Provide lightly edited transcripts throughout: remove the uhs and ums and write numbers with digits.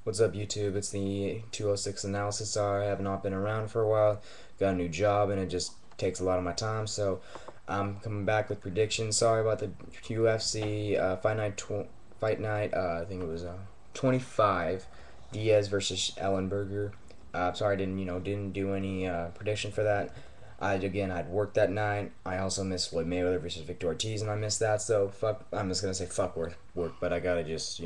What's up, YouTube? It's the 206 Analysis. Sorry, I have not been around for a while. Got a new job, and it just takes a lot of my time. So I'm coming back with predictions. Sorry about the UFC Fight Night. I think it was 25 Diaz versus Ellenberger. Sorry, I didn't do any prediction for that. I'd worked that night. I also missed Floyd Mayweather versus Victor Ortiz, and I missed that. So fuck. I'm just gonna say fuck work, but I gotta just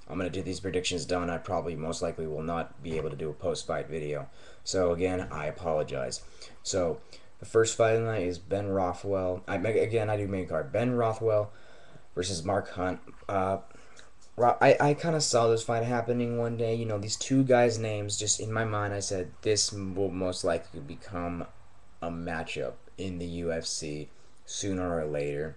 I'm gonna do these predictions done. I probably most likely will not be able to do a post fight video. So again, I apologize. So the first fight of the night is Ben Rothwell. I do main card. Ben Rothwell versus Mark Hunt. I kind of saw this fight happening one day. These two guys' names, just in my mind, I said this will most likely become a matchup in the UFC sooner or later.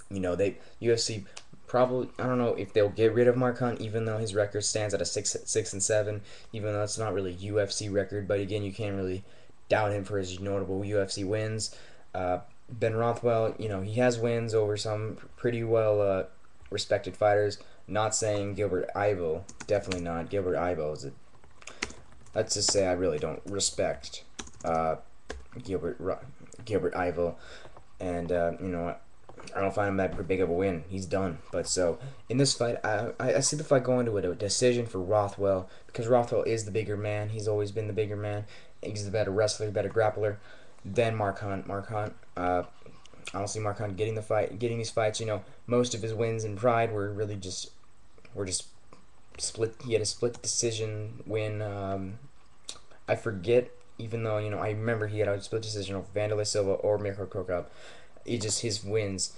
They UFC probably, I don't know if they'll get rid of Mark Hunt, even though his record stands at a 6-7, even though it's not really UFC record. But again, you can't really doubt him for his notable UFC wins. Ben Rothwell, he has wins over some pretty well respected fighters. Not saying Gilbert Ivo, definitely not. Gilbert Ivo is a, let's just say I really don't respect uh, Gilbert Gilbert Ivo, and I don't find him that big of a win. He's done. But so in this fight, I see the fight going to a decision for Rothwell because Rothwell is the bigger man. He's always been the bigger man. He's the better wrestler, better grappler than Mark Hunt. I don't see Mark Hunt getting these fights. Most of his wins in Pride were just split. He had a split decision win. I forget. Even though I remember he had a split decision over Vanderlei Silva or Mirko Krokop. His wins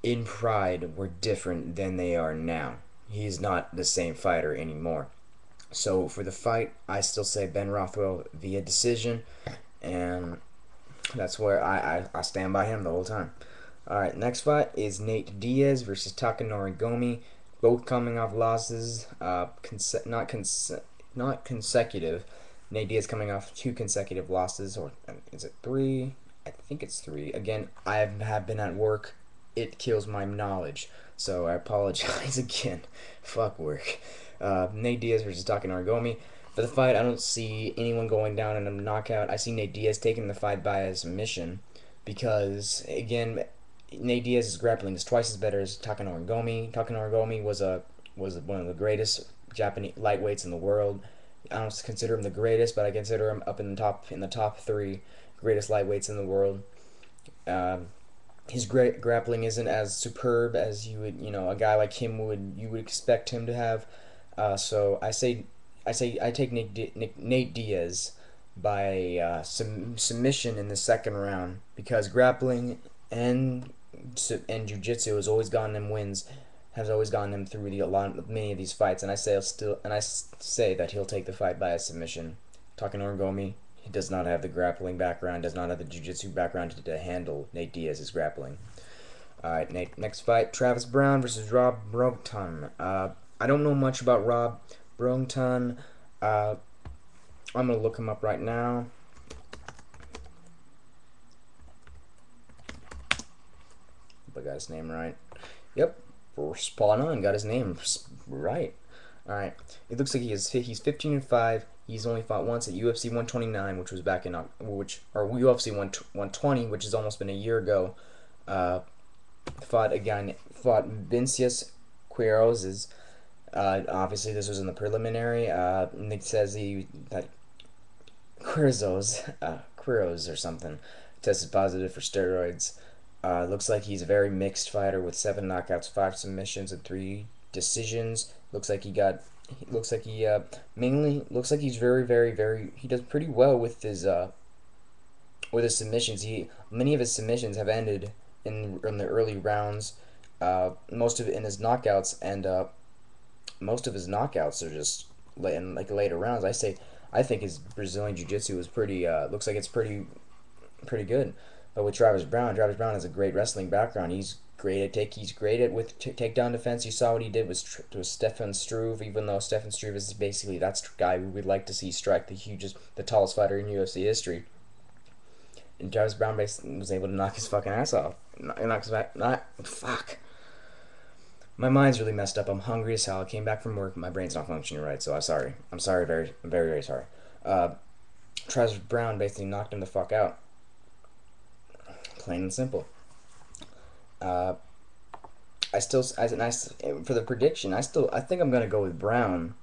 in Pride were different than they are now. He's not the same fighter anymore. So for the fight, I still say Ben Rothwell via decision, and that's where I stand by him the whole time. All right, next fight is Nate Diaz versus Takanori Gomi, both coming off losses, not consecutive. Nate Diaz coming off two consecutive losses, or is it three? I think it's three. Again, I have been at work. It kills my knowledge, so I apologize again. Fuck work. Nate Diaz versus Takanori Gomi. For the fight, I don't see anyone going down in a knockout. I see Nate Diaz taking the fight by a submission because, again, Nate Diaz's grappling is twice as better as Takanori Gomi. Takanori Gomi was one of the greatest Japanese lightweights in the world. I don't consider him the greatest, but I consider him up in the top three greatest lightweights in the world. His great grappling isn't as superb as a guy like him you would expect him to have. So I take Nate Diaz by submission in the second round because grappling and jiu-jitsu has always gotten him through many of these fights, and I say that he'll take the fight by a submission. Talking Origami, he does not have the grappling background, does not have the jiu-jitsu background to handle Nate Diaz's grappling. All right, next fight: Travis Brown versus Rob Brogton. I don't know much about Rob Brogton. I'm gonna look him up right now. Hope I got his name right. Yep, spot on. Got his name right. All right. It looks like he's 15-5. He's only fought once at UFC 129, which was back in UFC 120, which has almost been a year ago. Fought Vincius Quiroz. Obviously, this was in the preliminary. And it says that Quiroz or something tested positive for steroids. Looks like he's a very mixed fighter with 7 knockouts, 5 submissions, and 3 decisions. Looks like he's very, very, very. He does pretty well with his submissions. Many of his submissions have ended in the early rounds. Most of it in his knockouts, and most of his knockouts are just in like later rounds. I think his Brazilian Jiu-Jitsu is pretty. Looks like it's pretty good. But with Travis Brown has a great wrestling background. He's great at with takedown defense. You saw what he did with Stefan Struve. Even though Stefan Struve is basically that guy we would like to see strike the tallest fighter in UFC history. And Travis Brown basically was able to knock his fucking ass off. Knock his back. Not fuck. My mind's really messed up. I'm hungry as hell. I came back from work. My brain's not functioning right, so I'm sorry. I'm sorry, very sorry. Uh, Travis Brown basically knocked him the fuck out. Plain and simple. Uh, I still, for the prediction, I think I'm gonna go with Brown,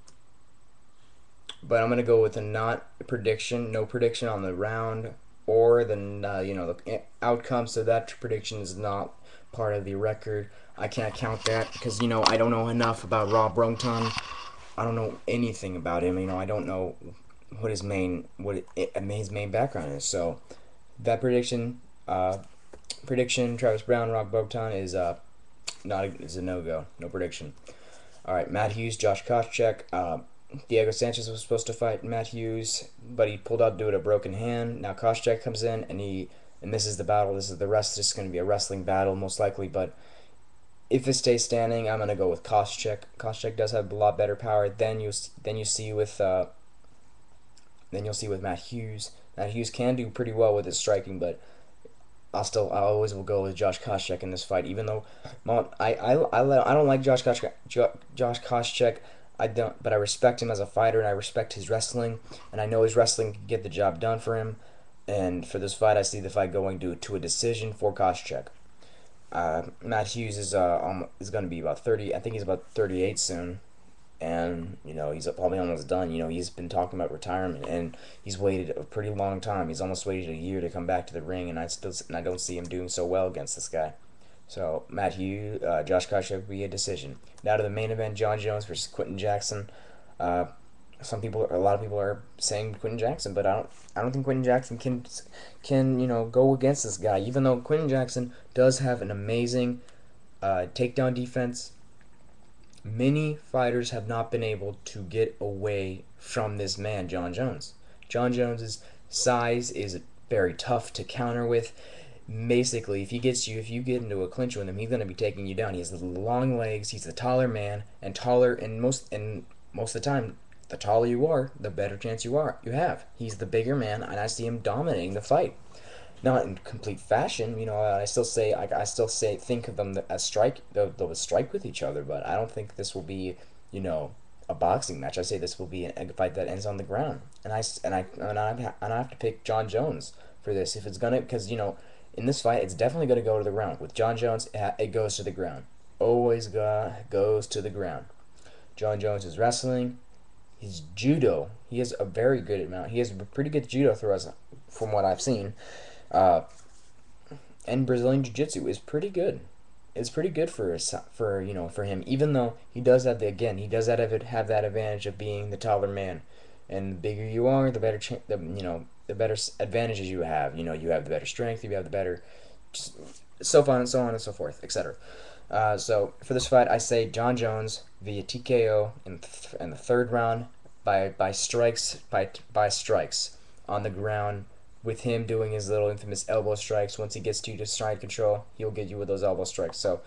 but I'm gonna go with a not prediction, no prediction on the round or the the outcome. So that prediction is not part of the record. I can't count that because I don't know enough about Rob Bronton. I don't know anything about him. I don't know his main background is. So that prediction Travis Brown, Rob Bogtan is a no go, no prediction. All right, Matt Hughes, Josh Koscheck. Diego Sanchez was supposed to fight Matt Hughes, but he pulled out due to a broken hand. Now Koscheck comes in and this is the battle. This is the rest. This is going to be a wrestling battle most likely, but if it stays standing, I'm gonna go with Koscheck. Koscheck does have a lot better power than you see with Matt Hughes. Matt Hughes can do pretty well with his striking, but I always will go with Josh Koscheck in this fight. Even though I don't like Josh Koscheck. I don't, but I respect him as a fighter and I respect his wrestling, and I know his wrestling can get the job done for him. And for this fight, I see the fight going to a decision for Koscheck. Matt Hughes is going to be about 30. I think he's about 38 soon, and he's probably almost done. He's been talking about retirement, and he's waited a pretty long time. He's almost waited a year to come back to the ring, and I don't see him doing so well against this guy. So Matt Hughes, Josh Koscheck will be a decision. Now to the main event: John Jones versus Quentin Jackson. Uh, a lot of people are saying Quentin Jackson, but I don't think Quentin Jackson can go against this guy. Even though Quentin Jackson does have an amazing takedown defense, many fighters have not been able to get away from this man, John Jones. John Jones's size is very tough to counter with. Basically, if you get into a clinch with him, he's gonna be taking you down. He has the long legs. He's the taller man, and most of the time, the taller you are, the better chance you have. He's the bigger man, and I see him dominating the fight. Not in complete fashion, I still say think of them as they'll strike with each other, but I don't think this will be, you know, a boxing match. I say this will be a fight that ends on the ground, and I have to pick John Jones for this if it's gonna because in this fight it's definitely gonna go to the ground. With John Jones, it goes to the ground. Always goes to the ground. John Jones is wrestling. His judo, he has a very good amount. He has pretty good judo throws from what I've seen. Uh, and Brazilian Jiu-Jitsu is pretty good. It's pretty good for him. Even though he does have that advantage of being the taller man, and the bigger you are, the better the better advantages you have. You have the better strength, you have the better, just so on and so forth, etc. So for this fight, I say John Jones via TKO in the third round by strikes on the ground, with him doing his little infamous elbow strikes. Once he gets to you to stride control, he'll get you with those elbow strikes. So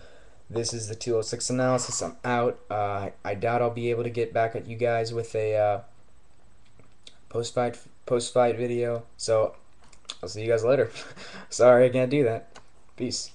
this is the 206 analysis. I'm out. I doubt I'll be able to get back at you guys with a post fight video. So I'll see you guys later. Sorry I can't do that. Peace.